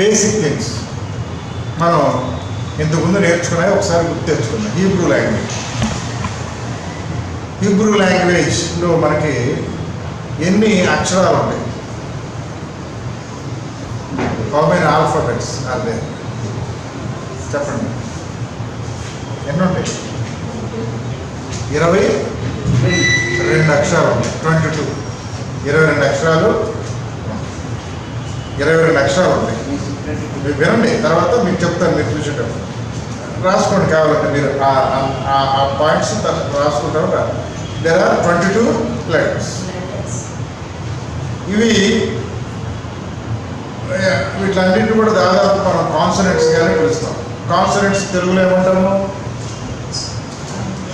Basic things మనం ఇంతకుముందు నేర్చుకున్నాయి ఒకసారి గుర్తు తెచ్చుకున్నాం. హీబ్రూ లాంగ్వేజ్లో మనకి ఎన్ని అక్షరాలు ఉంటాయి? How many alphabets are there? చెప్పండి, ఎన్ని ఉంటాయి? 22 అక్షరాలు ఉంటాయి. 22 22 అక్షరాలు 22 అక్షరాలు ఉంటాయి. మీరు వినండి, తర్వాత మీకు చెప్తాను. మీరు చూసేటప్పుడు రాసుకోండి, కావాలంటే మీరు ఆ పాయింట్స్ రాసుకుంటారు. There are 22 letters. ఇవి వీటిలన్నింటినీ కూడా దాదాపు మనం కాన్సనెంట్స్ గానే పిలుస్తాం. కాన్సనెంట్స్ తెలుగులో ఏమంటాము?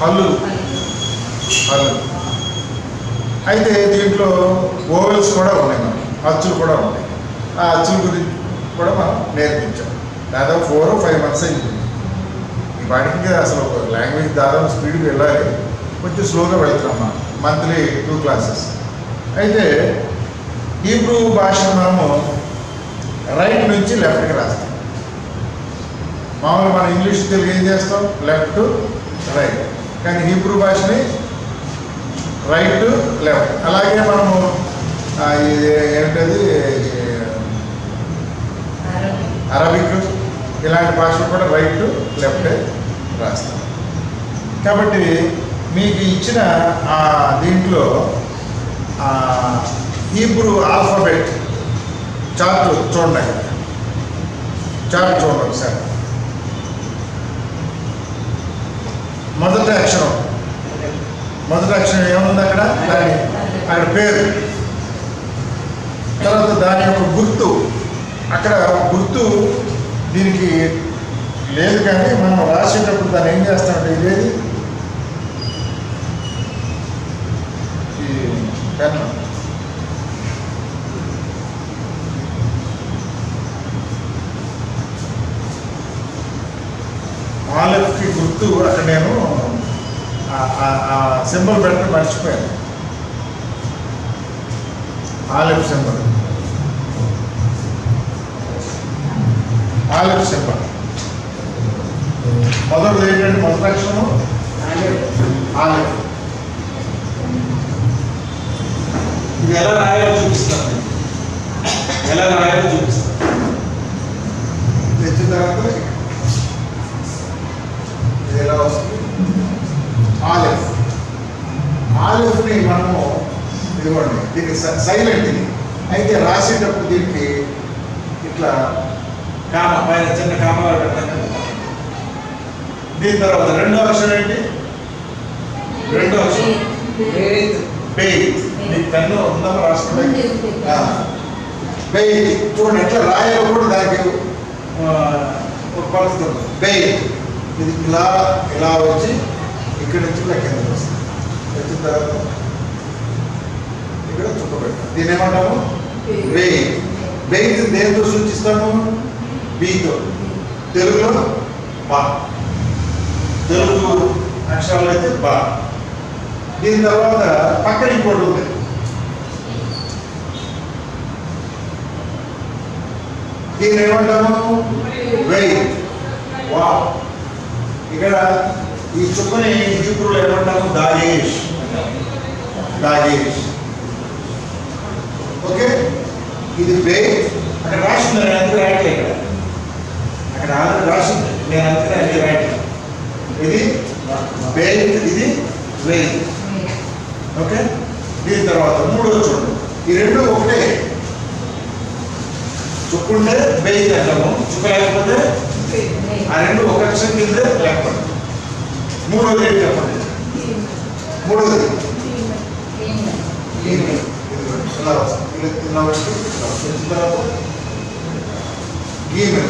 హల్లులు. అయితే దీంట్లో ఓవెల్స్ కూడా ఉన్నాయి, మనం అచ్చులు కూడా ఉన్నాయి. ఆ అచ్చుల గురించి కూడా మనం నేర్పించాం. దాదాపు 4 or 5 months అయింది. ఈ వాటికి అసలు ఒక లాంగ్వేజ్ దాదాపు స్పీడ్కి వెళ్ళాలి, కొంచెం స్లోగా వెళ్తున్నాం మనం. Monthly 2 classes. అయితే హీబ్రూ భాష మనము రైట్ నుంచి లెఫ్ట్కి రాస్తాం. మామూలుగా మనం ఇంగ్లీష్ తెలుగు ఏం చేస్తాం? Left to right. కానీ హీబ్రూ భాషని రైట్ టు లెఫ్ట్. అలాగే మనము ఏంటది అరబిక్ ఇలాంటి భాషలు కూడా రైట్ టు లెఫ్టే రాస్తాం. కాబట్టి మీకు ఇచ్చిన దీంట్లో హీబ్రూ ఆల్ఫాబెట్ చార్ట్ చూడండి. చార్ట్ చూడండి ఒకసారి. మొదటి అక్షరం ఏముంది అక్కడ? అక్కడ పేరు. తర్వాత దాని యొక్క గుర్తు. అక్కడ గుర్తు దీనికి లేదు, కానీ మనం రాసేటప్పుడు దాన్ని ఏం చేస్తామంటే ఇదేది ఈ పెన్. ఆలెఫ్కి గుర్తు అక్కడ నేను సింబల్ పెట్టడం మర్చిపోయాను. ఆలెఫ్ సింబల్ మొదటిది ఏంటంటే మొదటి అక్షరం ఆలెఫ్. ఇది ఎలా రాయాలో చూపిస్తాను. తెచ్చిన తర్వాత ఇది ఎలా వస్తుంది? ఆలెఫ్ని మనము ఇదిగోండి, దీనికి సైలెంట్ ఇది. అయితే రాసేటప్పుడు దీనికి ఇట్లా కామ పైన చిన్న కామలు పెట్టాను. దీని తర్వాత రెండో అక్షరం ఏంటి? రెండో అక్షరం బెయిత్. మీకు పెన్ను ఉందామో రాసుకోండి. బెయిత్ చూడండి, ఎట్లా రాయాలో కూడా దానికి ఒక పద్ధతి ఉంది. బెయిత్ ఇది ఇలా వచ్చి ఇక్కడ నుంచి ఇలా కిందకి వస్తుంది. వచ్చిన తర్వాత ఇక్కడ చుక్క పెట్టాం. దీని ఏమంటాము? బెయిత్. బెయిత్ దేనితో సూచిస్తాము? బీతో. తెలుగులో బా. తెలుగు అక్షరాలు అయితే బా. దీని తర్వాత పక్కన ఇంకోటి ఉంది. దీన్ని ఏమంటాము? వెయిట్. వా. ఇక్కడ ఈ చుక్కని హీబ్రూలో ఏమంటాము? దాగేష్. ఓకే, ఇది వెయిట్. అక్కడ రాసింది, నేను అందుకు రాయట్లే. అక్కడ ఆల్రెడీ రాసింది, నేను అందుకనే అన్ని రాయట్లేదు. ఇది వెయిట్, ఇది వెయిట్. ఓకే, దీని తర్వాత మూడో చూడండి. ఈ రెండు ఒకటే. చుక్కుంటే వెయిట్ అంటాము, చుక్క లేకపోతే ఆ రెండు ఒక అక్షరం కింద లేకపోతే. మూడోది ఏంటి చెప్పండి? మూడోది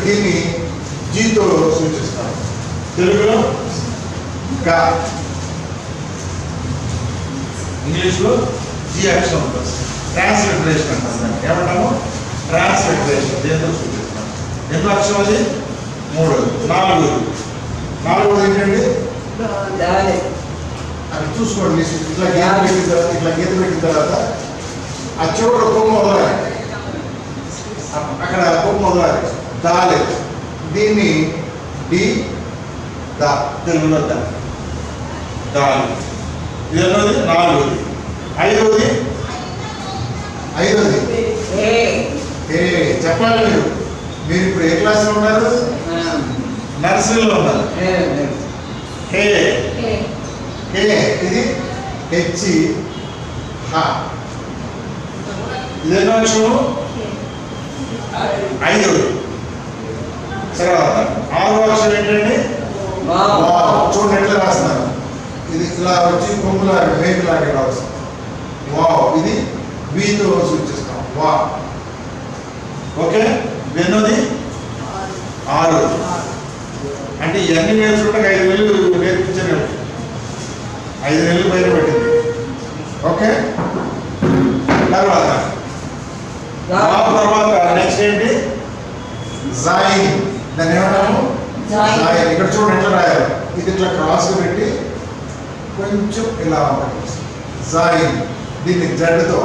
దీన్ని జీతో సూచిస్తాం. తెలుగులో గా, ఇంగ్లీష్లో జీ అక్షరం ఉంటుంది. ట్రాన్స్లిటరేషన్ అంటాం. ఏమంటాము? ట్రాన్స్లిటరేషన్. దేంతో సూచిస్తాం. ఎన్నో అక్షరం అది? మూడోది. నాలుగోది ఏంటండి? అది చూసుకోండి. ఇట్లా గీత పెట్టిన తర్వాత ఆ చివరి కొమ్ము మొదలాలి. అక్కడ కొమ్ము మొదలాలి. దాలేదు. దీన్ని డి దా తెలుగులో దా దాలు. ఇది ఎన్నోది? నాలుగోది. ఐదోది ఏ చెప్పాలి మీరు. మీరు ఇప్పుడు ఏ క్లాస్లో ఉన్నారు? నర్సరీలో ఉన్నారు. హే హే ఇది హెచ్ హ. ఇది ఎన్నో అక్షరం? ఐదోది. తర్వాత ఆరో అక్షరం ఏంటండి? చూడండి ఎట్లా రాస్తున్నారు. ఇది ఇలా వచ్చి కొమ్ములాగా మేకులాగా రాస్తాం. వావ్. ఇది వీతో సూచిస్తాం. వా. ఓకే. ఎన్నోది? ఆరు. అంటే ఇవన్నీ నేర్చుకుంటే 5 నెలలు నేర్పించాను. 5 నెలలు పైన పెట్టింది. ఓకే. తర్వాత నెక్స్ట్ ఏంటి? జాయిన్. దాన్ని ఏమంటాము? జాయిన్. ఇక్కడ చూడండి ఎట్లా రాయాలి. ఇది ఇట్లా క్రాస్ పెట్టి కొంచెం ఇలా ఉంటుంది. జాయిన్. దీన్ని జడ్తో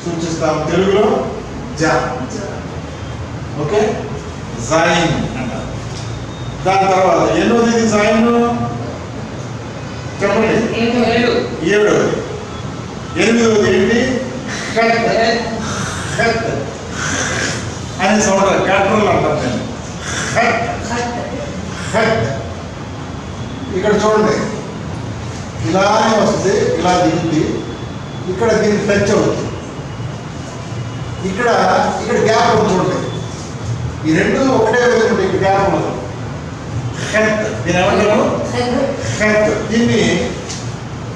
సూచిస్తాం. తెలుగులో జా. ఓకే. జాయిన్ అంటారు. దాని తర్వాత ఎన్నోది ఇది? జాయిన్ చెప్పండి. ఏడోది. ఎనిమిదోది ఏంటి? కట్. కట్ అని సౌండ్ కట్రోల్ అంటారు. నేను కట్ కట్. ఇక్కడ చూడండి ఇలానే వస్తుంది. ఇలా దిగుద్ది. ఇక్కడ దీన్ని టచ్ అవుతుంది. ఇక్కడ ఇక్కడ గ్యాప్ ఉంది చూడండి. ఈ రెండు ఒకటే విధంగా ఉంటాయి. ఇక్కడ గ్యాప్ ఉండదు. కట్. దీని ఏమంటారు? కట్. దీన్ని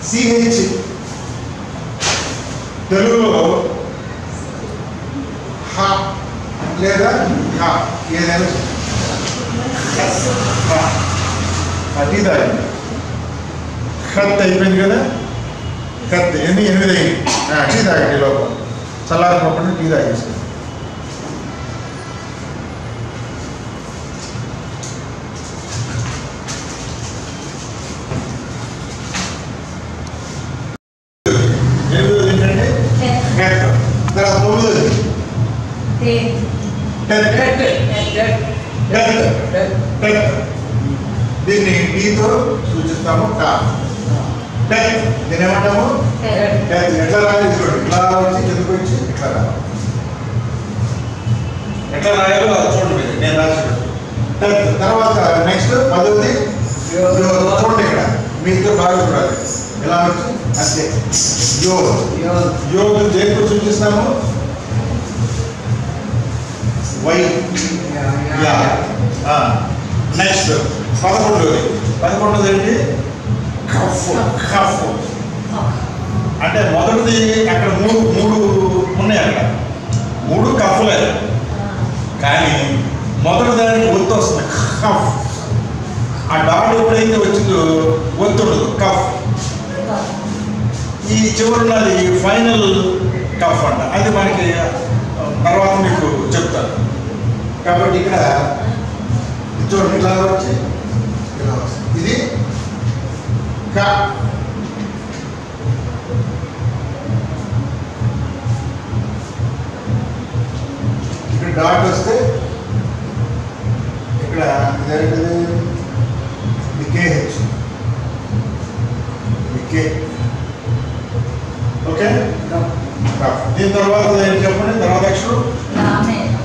సిహెచ్ తెలుగులో హ లేదా హ ఏదైనా అది దాయింది. ఖత్ అయిపోయింది కదా. ఖత్ ఎన్ని? 8 అయింది. టీ తాగండి లోపల. చల్లారినప్పుడు టీ తాగేసి. తర్వాత 9. దీన్ని టీతో సూచిస్తాము. కా. దీన్ని ఏమంటాము? ఎట్లా రాయాలి? చూడండి. ఇట్లా వచ్చి కిందకు వచ్చి ఇట్లా రావాలి. ఎట్లా రాయాలో అది చూడండి. నేను రాసి తర్వాత నెక్స్ట్ 10ది చూడండి. ఇక్కడ మీతో బాగా చూడాలి. ఎలా వచ్చి అంతే. యోగ్. యోగ్ దేనికి సూచిస్తాము? వై. నెక్స్ట్ 11ది. 11ది ఏంటి? కఫ్. కఫ్ అంటే మొదటిది అక్కడ మూడు ఉన్నాయి. అక్కడ 3 కఫ్లే. కానీ మొదటి దానికి ఒత్తు వస్తుంది. కఫ్. ఆ డాట్ ఎప్పుడైతే వచ్చిందో ఒత్తు ఉండదు. కఫ్. ఈ చివరున్నది ఫైనల్ కఫ్ అంట. అది మనకి తర్వాత మీకు చెప్తాను. కాబట్టి ఇక్కడ చూడండి ఇట్లా వచ్చి ఇలా వస్తుంది. ఇది క. ఇక్కడ డాట్ వస్తే ఇక్కడ కేహెచ్. కే. ఓకే. దీని తర్వాత చెప్పండి. తర్వాత అక్షరం మీకు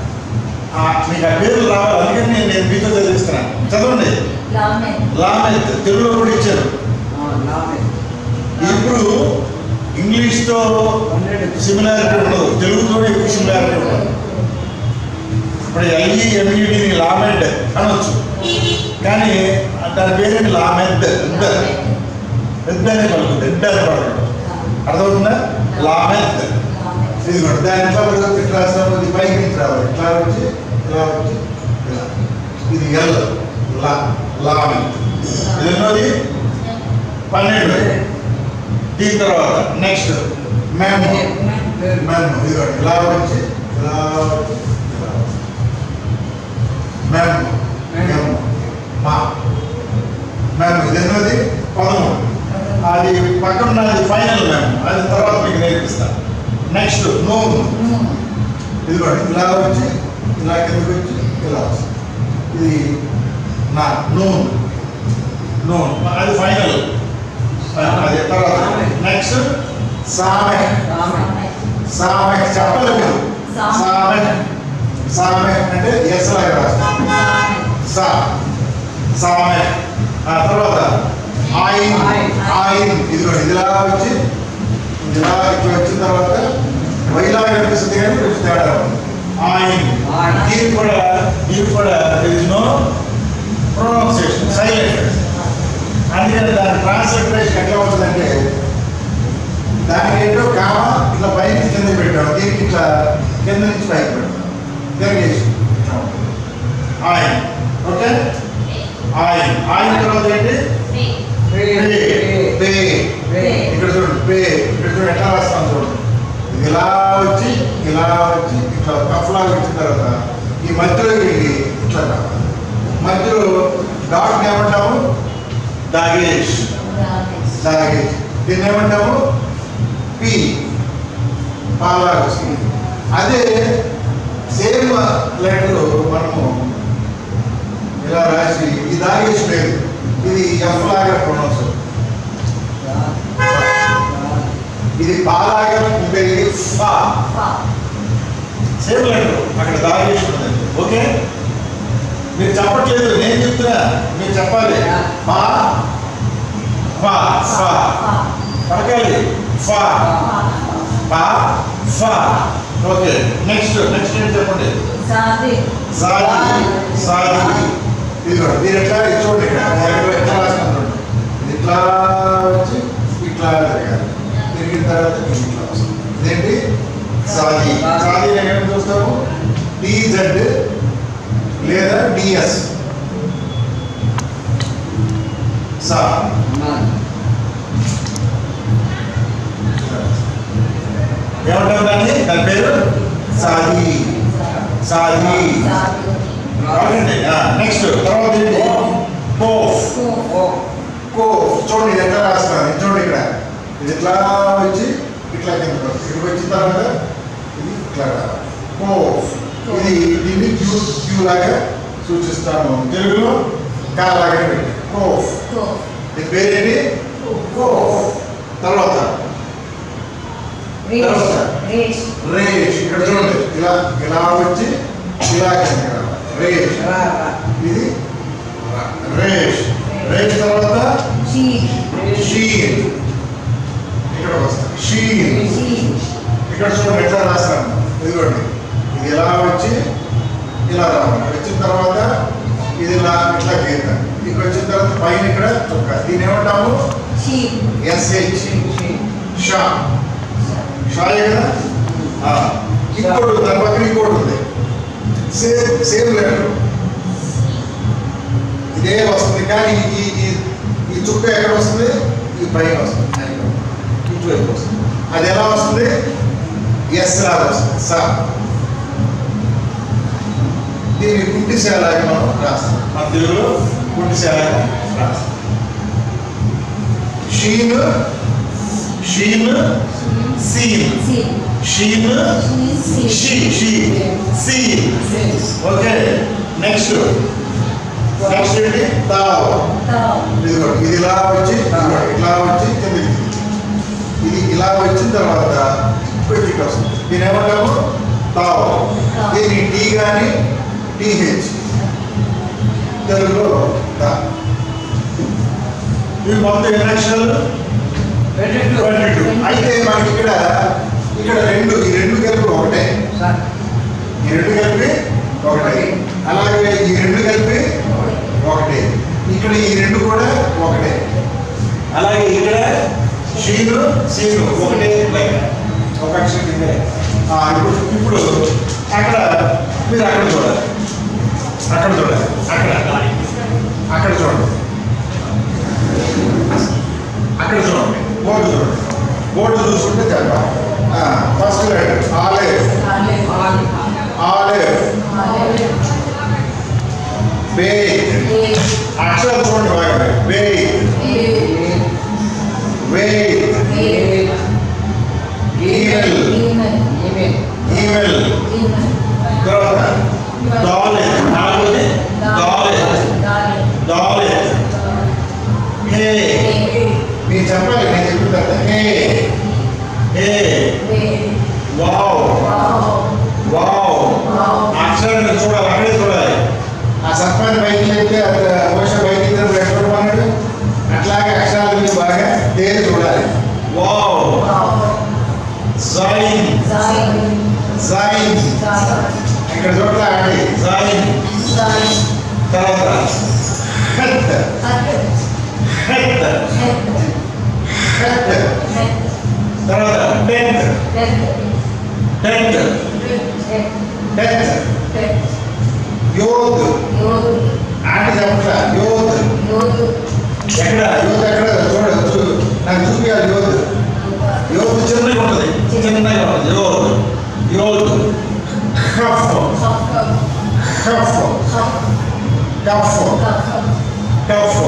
ఆ పేర్లు రావాలి. అందుకని నేను మీతో చదివిస్తున్నాను. చదవండి. లామెత్. తెలుగులో కూడా ఇచ్చారు. ఇప్పుడు ఇంగ్లీష్తో సిమిలారిటీ ఉండదు. తెలుగుతో ఎక్కువ సిమిలారిటీ ఉండదు. ఇప్పుడు LEMED లామెడ్ అనొచ్చు. కానీ దాని పేరేంటి? లామెద్. పెద్ద అనే పలుకుతుంది. పెద్ద అని పలుకుతుంది. అర్థమవుతుందా? లామెద్. ఇది కూడా దాంట్లో ఇట్లా రాసినప్పుడు పైకి నుంచి రావాలి. ఇట్లా వచ్చి ఇలా వచ్చి ఇలా. ఇది ఎల్. లామెద్. ఇది ఎన్నోది? 12. దీని తర్వాత నెక్స్ట్ మెమ్. మెమ్. ఇది కూడా ఇలా వచ్చి ఇలా వచ్చి ఇలా వచ్చి మెమ్. మా. మెమ్. ఇది ఎన్నోది? 13. అది పక్కన ఉన్నది ఫైనల్ మెమ్. అది తర్వాత మీకు నేర్పిస్తాను. నెక్స్ట్ నోమ్. ఇది కూడా ఇలా వచ్చి ఇలా కిందకి వచ్చి ఇలా వస్తుంది. ఇది నా నూన్ నూన్ అది ఫైనల్. అది తర్వాత నెక్స్ట్ సామె. సామె చెప్పాలి మీరు. సామె సామె అంటే ఎస్ లాగా రాస్తాం. సా సామె. తర్వాత ఆయిన్. ఆయిన్ ఇదిగోండి ఇదిలా వచ్చి ఇలా ఇక్కడ వచ్చిన తర్వాత వైలాగా కనిపిస్తుంది కానీ కొంచెం తేడా ఉంది. ఆయిన్. దీనికి కూడా నో ప్రొనౌన్సియేషన్ సైలెంట్. అందుకని దాని ట్రాన్స్లిటరేషన్ ఎట్లా ఉంటుందంటే దానికి ఏంటో కామా ఇట్లా పై నుంచి కింద పెట్టాం, దీనికి ఇట్లా కింద నుంచి పైకి పెట్టాం. తిరిగేసి ఆయిన్. ఓకే ఆయిన్. ఆయిన్ తర్వాత ఏంటి పే. ఇక్కడ చూడండి పే. ఇక్కడ చూడండి ఎట్లా రాస్తాం చూడండి. ఇది ఇలా వచ్చి ఇట్లా కఫ్లాగా వచ్చిన తర్వాత ఈ మధ్యలో వెళ్ళి ఇట్లా రావాలి. మధ్యలో డాట్ని ఏమంటాము దాగేష్. దాగేష్. దీన్ని ఏమంటాము పి. పాలాగా వచ్చింది. అదే సేమ్ లెటర్ మనము ఇలా రాసి ఈ దాగేష్ పేరు ఇది ఎఫ్ లాగా ప్రొనౌన్స్ అవుతుంది. ఇది పాలాగా ఉండేది ఫా. సేమ్ లెటర్ అక్కడ దాగేష్ ఉంటుంది. ఓకే మీరు చెప్పట్లేదు, నేను చెప్తున్నా, మీరు చెప్పాలి. ఫా ఫా ఫా పలకాలి. ఫా పా ఫా. ఓకే నెక్స్ట్ ఏం చెప్పండి. సాది. సాది. ఇదిగో మీరు ఎట్లా చూడండి. ఇక్కడ ఎట్లా రాసుకుంటారు. ఇట్లా వచ్చి ఇట్లా తిరగాలి. తిరిగిన తర్వాత ఇట్లా వస్తుంది. ఇదేంటి సాది. సాది ఎక్కడ చూస్తాము డిజెడ్ లేదా డిఎస్. సా ఏమంటారు దాన్ని? దాని పేరు సాది. సాది. నెక్స్ట్ తర్వాత ఏంటి కోఫ్. కోఫ్ చూడండి ఎట్లా రాస్తాను. చూడండి ఇక్కడ ఇది ఇట్లా వచ్చి ఇట్లా కింద ఇక్కడికి వచ్చిన తర్వాత ఇది ఇట్లా రావాలి. కోఫ్. ఇది దీన్ని క్యూ లాగా సూచిస్తాను. తెలుగులో కా లాగా పెట్టి కోఫ్. దీని పేరేంటి కోఫ్. తర్వాత రేష్. ఇక్కడ చూడండి ఇలా వచ్చి ఇలా కింద రేష్. ఇది రేష్. రేష్ తర్వాత షీన్. ఇక్కడ వస్తుంది షీన్. ఇక్కడ చూడండి ఎట్లా రాస్తాను. ఇదిగోండి ఇది ఇలా వచ్చి ఇలా రావాలి. వచ్చిన తర్వాత ఇది ఇలా ఇట్లా గీతాను. ఇక్కడ వచ్చిన తర్వాత పైన ఇక్కడ చొక్క. దీని ఏమంటాము ఎస్హెచ్. షా. షాయే కదా. ఇంకోటి దాని పక్కన ఇంకోటి ఉంది. సేమ్ లెటర్ ఇదే వస్తుంది కానీ ఈ చుక్క ఎక్కడ వస్తుంది? ఈ పైన వస్తుంది. ఇటువైపు వస్తుంది. అది ఎలా వస్తుంది? ఎస్ లాగా వస్తుంది. సా. దీన్ని గుంటిసేలాగా మనం రాస్తాం. మన తెలుగులో గుంటిసేలాగా రాస్తాం. షీన్. షీన్ సీన్. షీన్ సీన్. ఓకే నెక్స్ట్ ఏంటి తావ్. ఇది ఇలా వచ్చి ఇట్లా వచ్చి కిందకి. ఇది ఇలా వచ్చిన తర్వాత ఇప్పటికి వస్తుంది. దీని ఏమంటాము తావ్. దీన్ని టీ కానీ టీహెచ్ తెలుగులో తా. ఇవి మొత్తం ఎన్ని అక్షరాలు? 22. అయితే మనకి ఇక్కడ ఈ రెండు కలిపి ఒకటే. ఈ రెండు కలిపి ఒకటే. అలాగే ఈ రెండు కలిపి ఒకటే. ఇక్కడ ఈ రెండు కూడా ఒకటే. అలాగే ఇక్కడ షీను సీను ఒకటే లైన్ ఒక అక్షరం కింద. ఇప్పుడు అక్కడ మీరు అక్కడ చూడాలి. అక్కడ చూడండి. అక్కడ చూడండి. బోర్డు చూడండి. బోర్డు చూసుకుంటే చెప్పాలి. First letter olive. బేక్. అక్షరాలు చూడండి బాగా. బేక్. వెయిట్. ఈమెల్. తర్వాత డాలర్. దాలెత్ హే మీరు చెప్పాలి నేను చెప్పిన తర్వాత హే హే వావ్ వావ్ అక్షరాన్ని చూడాలి అక్కడే చూడాలి ఆ సర్పాన్ని బయటికి వెళ్తే మోష బయటికి ఎక్కడ అన్నాడు అట్లాగే అక్షరాల మీద బాగా తేలి చూడాలి వావ్ జైన్ జైన్ ఇక్కడ చూడాలి జైన్ తర్వాత హత్ హత్ హత్ తర్వాత టెన్త్ టెన్త్ టెన్త్ యోద్ ఆంటీ చెప్పట్లా యోద్ ఎక్కడ యోద్ ఎక్కడ చూడదు నాకు చూపించాలి యోద్ యోద్ చిన్నగా ఉంటుంది యోద్ యోద్ ఖఫ్ ఖఫ్ కఫ్ కఫ్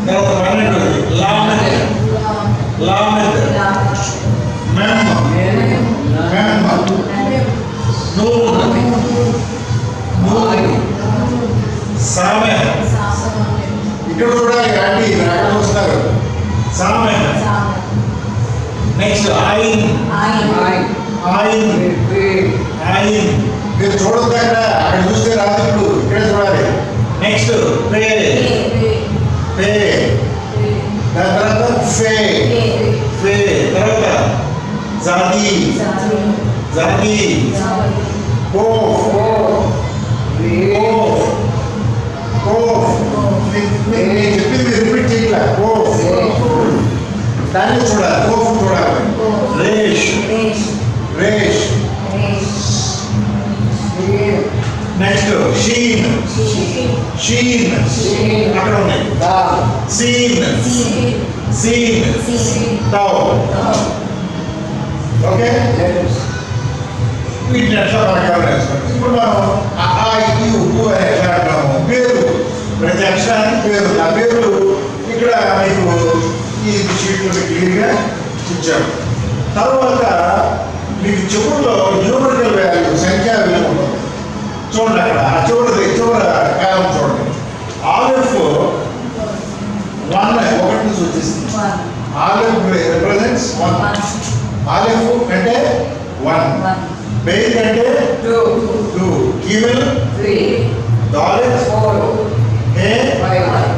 తర్వాత పన్నెండు లామెద్ లామెద్ మెమ్ మెమ్ నూన్ నూన్ సామె ఇక్కడ చూడాలి ఆంటీ అక్కడ చూస్తున్నారు సామె నెక్స్ట్ ఐన్ ఐన్ ఐన్ మీరు చూడదు అక్కడ చూస్తే రాదు ఇప్పుడు ఇక్కడ చూడాలి నెక్స్ట్ పే పే దాని తర్వాత ఫే ఫే తర్వాత జాగి జాగి కోఫ్ కోఫ్ కోఫ్ నేను చెప్పింది రిపీట్ చేయట్లా కోఫ్ దాన్ని చూడాలి కోఫ్ చూడాలి రేష్ రేష్ నెక్స్ట్ షీన్ షీన్ అక్కడ ఉన్నాయి సీన్ సీన్ టౌ ఓకే వీటిని ఎట్లా ప్రకారం ఇప్పుడు మనం ఎట్లా అంటాము పేరు ప్రతి అక్షరానికి పేరు ఆ పేర్లు ఇక్కడ మీకు ఈ షీట్లో క్లియర్గా ఇచ్చాము తర్వాత మీకు చివరిలో న్యూమరికల్ వాల్యూ సంఖ్యా విలువ ఉంటుంది చూడండి అక్కడ ఆ చివరి కాలం చూడండి ఆలిఫ్ 1 ఒకటి నుంచి వచ్చేసింది ఆలిఫ్ రిప్రజెంట్స్ 1 ఆలిఫ్ అంటే 1 బెయిల్ అంటే 2 గివెన్ 3 దాలెత్ 4 హే 5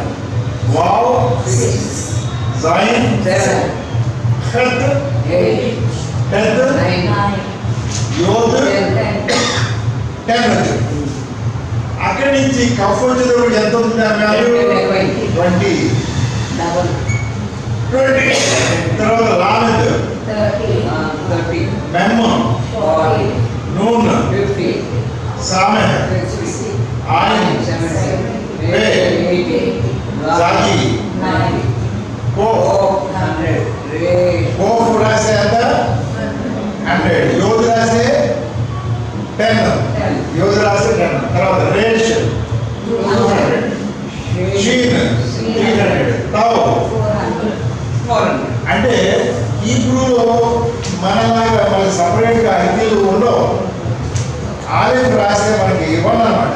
వావ్ 6 జైన్ 7 ఖత్ 8 టెన్త్ 9 యోద్ 10 అక్కడి నుంచి కఫ్ వచ్చేటప్పుడు ఎంత ఉంటుంది అన్నారు 20 తర్వాత లామెద్ 30 మెమ్ 40 నూన్ 50 సామె 60 ఐన్ 70 పే 80 జాగి 90 కోఫ్ 100 కోఫ్ రాసే ఎంత 100 యోద్ రాసే 10 యోద్ రాసే 10 తర్వాత రేష్ 200 షీన్ 300 టౌ 400 అంటే ఇప్పుడు మనలాగా మనకి సపరేట్గా ఐటీలు ఉండవు ఆలిఫ్ రాస్తే మనకి ఇవ్వండి అనమాట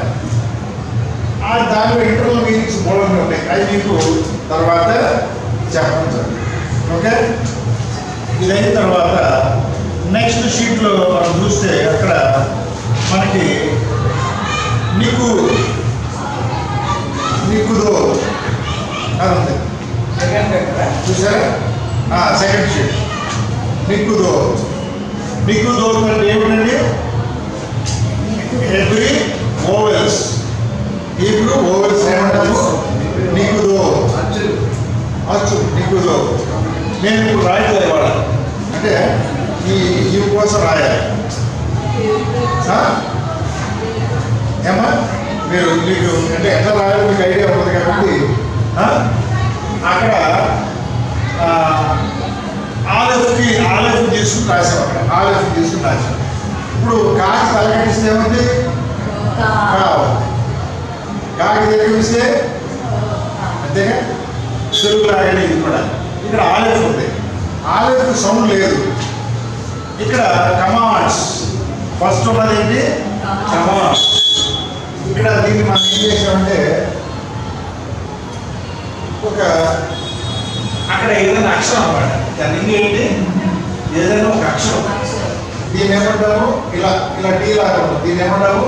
దానిలో ఇంటర్నల్ మీనింగ్స్ మూలంగా ఉంటాయి అవి మీకు తర్వాత చెప్పండి ఓకే ఇదైన తర్వాత నెక్స్ట్ షీట్లో మనం చూస్తే అక్కడ మనకి నిక్కుదో అది ఉంది చూసారా సెకండ్ షీట్ నిక్కుదో అంటే ఏమిటండి ఎవ్రీ ఓవెల్స్ ఇప్పుడు ఓవెల్స్ ఏమంటాము నిక్కుదో అచ్చు నిక్కుదో నేను ఇప్పుడు రాయట్లేదు ఇవాళ అంటే ఈ కోసం రాయాలి ఏమా మీరు మీకు అంటే ఎట్లా రాయాలో మీకు ఐడియా ఉంటుంది కాబట్టి అక్కడ ఆలిఫ్ తీసుకుని రాసాం అక్కడ ఆలిఫ్ తీసుకుని రాసాం ఇప్పుడు కాకి తలకటిస్తే ఏముంది కాకి తెలిపిస్తే అంతేగా తెలుగు రాయడం ఇది కూడా ఇక్కడ ఆలిఫ్ ఉంది ఆలిఫ్ సౌండ్ లేదు ఇక్కడ కమాండ్స్ ఫస్ట్ ఉన్నది ఏంటి కమాండ్స్ ఇక్కడ దీన్ని మనం ఏం చేసామంటే ఒక అక్కడ ఏదైనా అక్షరం అన్నమాట. దాన్ని ఏంటి ఏదైనా ఒక అక్షరం. దీన్ని ఏమంటాము ఇలా ఇలా టీ లాగా ఉంటుంది. దీన్ని ఏమంటాము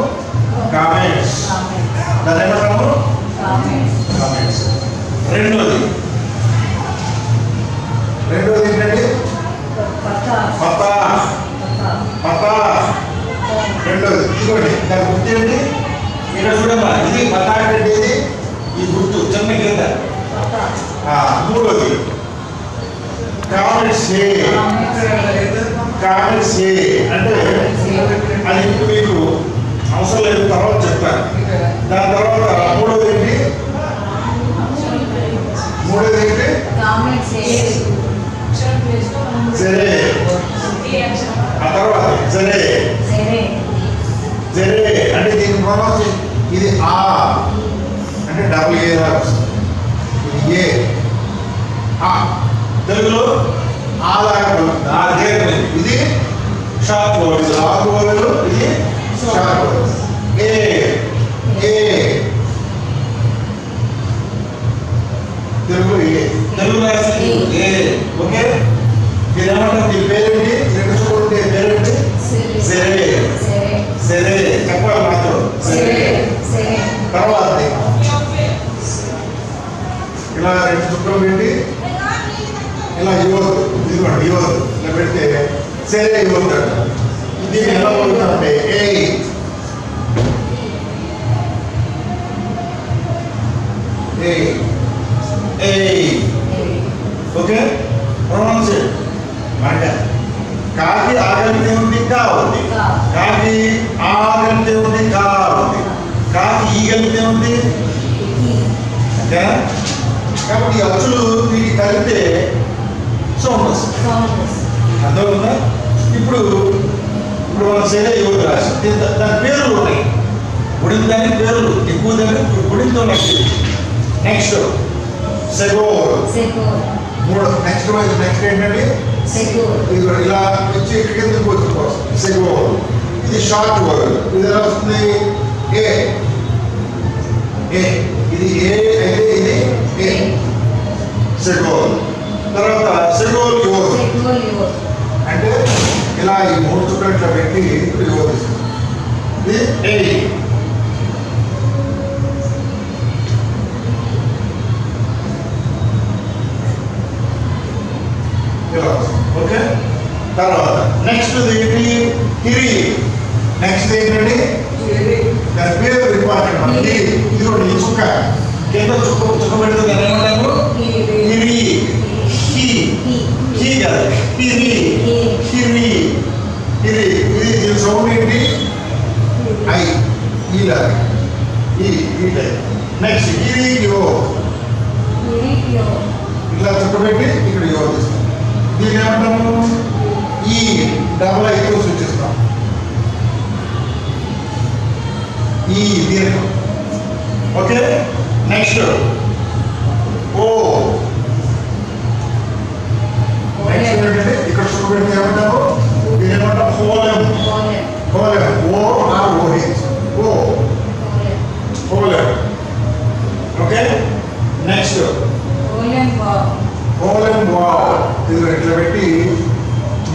కామెంట్స్. దాన్ని ఏమంటాము కామెంట్స్. రెండోది ఏంటండి పతా. పతా రెండోది ఇదిగోండి. దాని గుర్తు ఏంటి ఇక్కడ చూడమ్మా. ఇది పతా అంటే ఇది ఈ గుర్తు చిన్న కింద. మూడోది కామెంట్స్. కామెంట్స్ అంటే అది ఇప్పుడు మీకు అవసరం లేదు, తర్వాత చెప్తాను. దాని తర్వాత మూడోది ఏంటి సరే. ఆ తర్వాత సరే సరే అంటే దీని ప్రొనౌన్స్ ఇది ఆ అంటే డబుల్ ఏ లాగా వస్తుంది. ఇది ఏ ఆ తెలుగులో ఆ లాగా పలుకుతుంది. ఇది షార్ప్ వర్డ్స్. లాంగ్ వర్డ్లు ఇది షార్ప్ వర్డ్స్. ఏ ఏ తెలుగు ఏ తెలుగు రాసి ఏ. ఓకే ఇది ఏమంటారు? దీని పేరేంటి? చూడండి పేరేంటి? సరే సరే చెప్పాలి మాత్రం. సరే తర్వాత ఇలా రెండు చుక్కలు పెట్టి ఇలా ఇవ్వదు. ఇదిగోండి ఇవ్వదు. ఇలా పెడితే సరే ఇవ్వదు అంట. దీన్ని ఎలా పలుకుతామంటే ఏ ఏ ఏ. ఓకే ప్రొనౌన్స్ మాట. కాకి ఆగలితే ఉంది కా ఉంది. కాకి ఆగలితే ఉంది కా ఉంది. కాకి ఈగలితే ఉంది. ఓకేనా? కాబట్టి అచ్చులు వీటి కలిపితే సౌండ్ వస్తుంది. అర్థమవుతుందా? ఇప్పుడు మనం సరే యువత రాసి దాని పేర్లు ఉన్నాయి. గుడిన దాని పేర్లు ఎక్కువ దాన్ని గుడితో నచ్చింది. నెక్స్ట్ సెగోర్. నెక్స్ట్ ఏంటంటే ఇది ఇలా వచ్చి కిందకి వచ్చి సెగోర్. ఇది షార్ట్ వర్డ్. ఇది ఎలా వస్తుంది? ఏ ఏ. ఇది ఏ అయితే ఇది ఏ సెగోర్. తర్వాత సెగోర్ యువర్ అంటే ఇలా ఈ మూడు చుట్టూ ఇట్లా పెట్టి ఇప్పుడు యువర్ ఇది ఏ. ఓకే తర్వాత నెక్స్ట్ ఏంటి? హిరి. నెక్స్ట్ ఏంటండి? దాని పేరు ఇంపార్టెంట్ మనకి. ఇది ఈ చుక్క కింద చుక్క పెడుతుంది. ఏమంటాము? హిరి. హీ కాదు హిరి. హిరి హిరి. ఇది దీని సౌండ్ ఏంటి? ఐ ఇలా ఈ టైప్. నెక్స్ట్ హిరి యో. ఇలా చుక్క పెట్టి ఇక్కడ యో తీస్తాం. దీన్ని ఏమంటాము? ఈ డబుల్ ఐతో సూచిస్తాం. ఈ దీర్ఘం. ఓకే నెక్స్ట్ ఓ. నెక్స్ట్ ఏంటంటే ఇక్కడ చూపెడితే ఏమంటాము? దీన్ని ఏమంటాం? హోలెం. హోలెం. ఓ ఆర్ ఓహెచ్. ఓ హోలెం. ఓకే నెక్స్ట్ హోలెం వావ్. ఇది ఇట్లా పెట్టి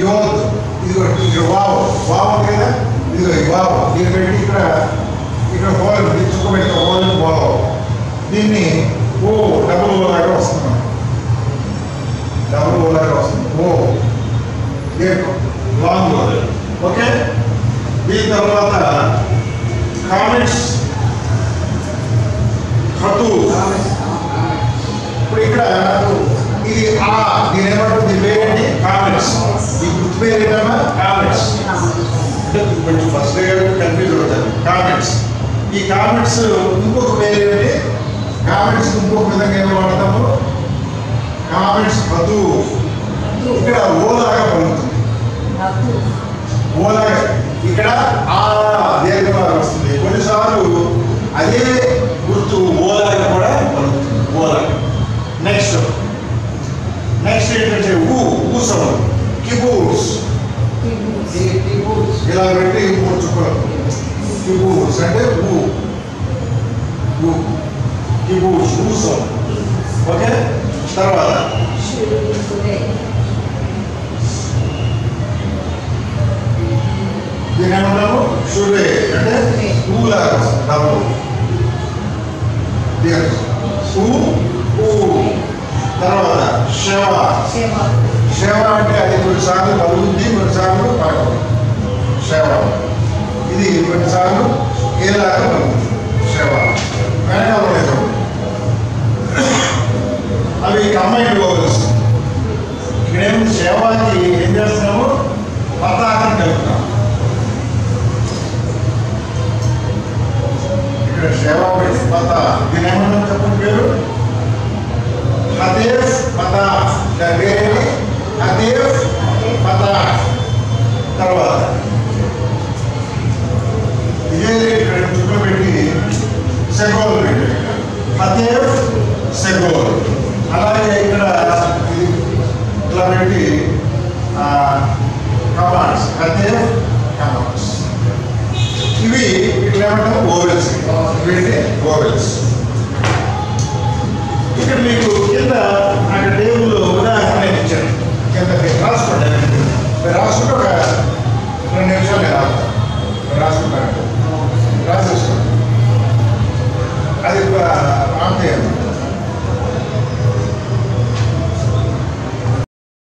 యోద్. ఇది ఇక్కడ వావ్. వావ్ ఉంది కదా. ఇదిగో వావ్. దీన్ని పెట్టి ఇక్కడ హోలెం చుక్క పెట్టి హోలెం వావ్. దీన్ని ఓ డబుల్ ఓ లాగా వస్తుంది. డబుల్ ఓ లాగా వస్తుంది. ఓ లాంగ్ ఓ. ఓకే దీని తర్వాత కామెంట్స్. ఖతు. ఇప్పుడు ఇక్కడ ఇది ఆ దీని ఏమంటారు? దీని పేరేంటి? కామెంట్స్. ఈ గుర్తు పేరు ఏంటమ్మా? కామెంట్స్. అంటే కొంచెం ఫస్ట్ కన్ఫ్యూజ్ అవుతారు. కామెంట్స్. ఈ కామెంట్స్ ఇంకొక పేరు ఏంటి? కామెంట్స్ ఇంకొక విధంగా ఏమో వాడతాము? కామెంట్స్ ఖతు. ఇక్కడ ఓలాగా పలుకుతుంది. ఓలాగా ఇక్కడ ఆ దీర్ఘంగా వస్తుంది. కొన్నిసార్లు అదే గుర్తు ఓలాగా కూడా పలుకుతుంది. ఓలాగా. నెక్స్ట్ ఏంటంటే ఊ సౌండ్. కిబూర్స్. ఇలా పెట్టి మూడు చుక్కలు. కిబూర్స్ అంటే ఊ. కిబూర్స్ ఊ సౌండ్. ఓకే తర్వాత దీని ఏమంటాము షురే అంటే ఊలాగా డబ్బు తర్వాత శవ శవ అంటే అది కొన్నిసార్లు పలుకుద్ది కొన్నిసార్లు పలకదు శవ ఇది కొన్నిసార్లు ఏలాగా పలుకుతుంది శవ వెనకాల అవి కంబైన్డ్ వోవెల్స్ ఇక్కడేమో శవాకి ఏం చేస్తున్నాము పతాకం కలుపుతాం ఇక్కడ శవ పత దీని ఏమన్నా చెప్పండి పేరు హదేఫ్ పతా వేరేది హదేఫ్ పతా తర్వాత ఇదే ఇక్కడ చుట్టూ పెట్టి సెగోల్ పెట్టి హదేఫ్ సెగోల్ అలాగే ఇక్కడ ఇది ఇట్లా పెట్టి కమాండ్స్ హదేఫ్ కమాండ్స్ ఇవి ఇట్లా ఏమంటారు ఓవెల్స్ వీటి ఓవెల్స్ ఇక్కడ మీకు కింద అక్కడ టేబుల్ ఉదాహరణ ఇచ్చాను కింద మీరు రాసుకోండి మీరు రాసుకుంటే ఒక 2 నిమిషాలు నేను రాసుకుంటాను రాసేసుకోండి అది ఆన్ చేయండి